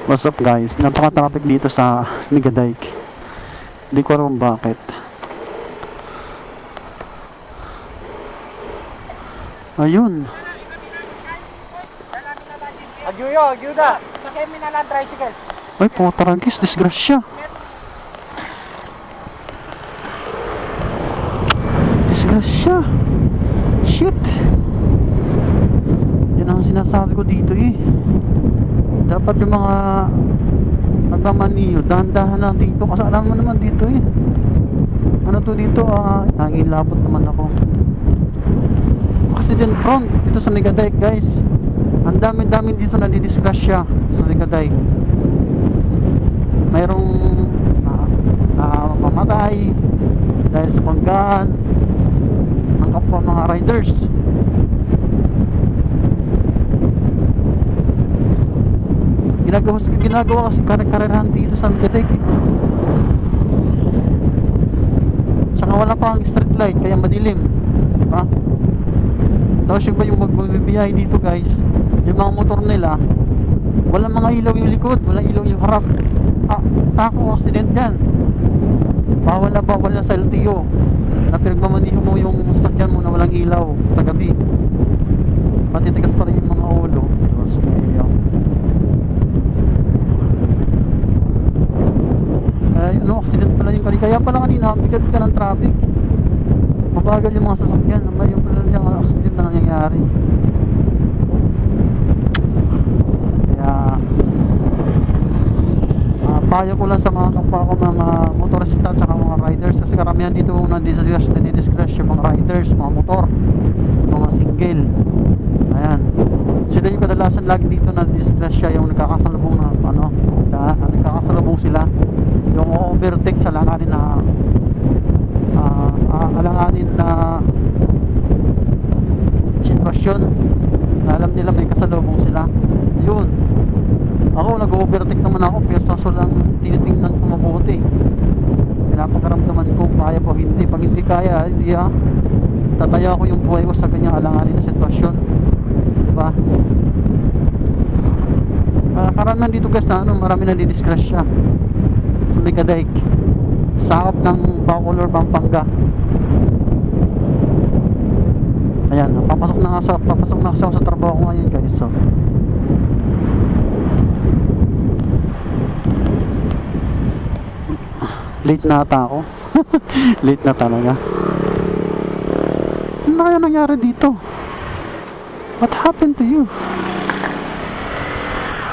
What's up guys? Napaka-traffic dito sa Megadike. Hindi ko alam bakit. Ayun. Agyo na. Sakay mo na lang tricycle. Ay, putaragis. Disgrasya. Disgrasya. Shit. Yan ang sinasabi ko dito eh. Dapat yung mga nagmamaniyo, dahan-dahan na dito. Kasi alam mo naman dito eh. Ano to dito? Nangilabot naman ako. Accident prone dito sa Megadike guys. Ang dami-dami dito na didisgrasya sa Megadike. Mayroong mamatay dahil sa panggaan ng kapwa mga riders. Ginagawa kasi karerahan dito sa Megadike. Saka wala pa ang street light kaya madilim, diba? Tapos yung magbibiyahe dito guys, yung mga motor nila walang mga ilaw yung likod, walang ilaw yung harap. Tako accident yan. Bawal na sa LTO na pinagmamaniho mo yung sasakyan mo na walang ilaw sa gabi. Matitigas pa rin yung mga ulo. Accident pala yung kanina. Kaya pala kanina ang bigat ka ng traffic. Mabagal yung mga sasakyan. Yung pala yung accident na nangyayari. Kaya payo ko lang sa mga kapwa ko, mga motorista at saka mga riders, kasi karamihan dito nadidiscrash yung mga riders, mga motor, mga single. Ayan, sila yung kadalasan lagi dito nadidiscrash siya, yung nagkakasalubong na nagkakasalubong sila, yung overtake sa alanganin na sitwasyon na alam nila may kasalubong sila. Yun, ako nag-overtake naman ako, pero sa lang tinitingnan ko mabuti. Pinapakaramdaman ko kaya po hindi. Pag hindi kaya, hindi tataya ko yung buhay ko sa ganyang alanganin na sitwasyon, diba? Karamihan dito guys na marami na didiscrash siya sa Megadike, sakop ng Bacolor, Pampanga. Ayan, papasok na kasi ako sa trabaho ko ngayon guys. So late na ata ako. Late na talaga. Ano kaya nangyari dito? What happened to you?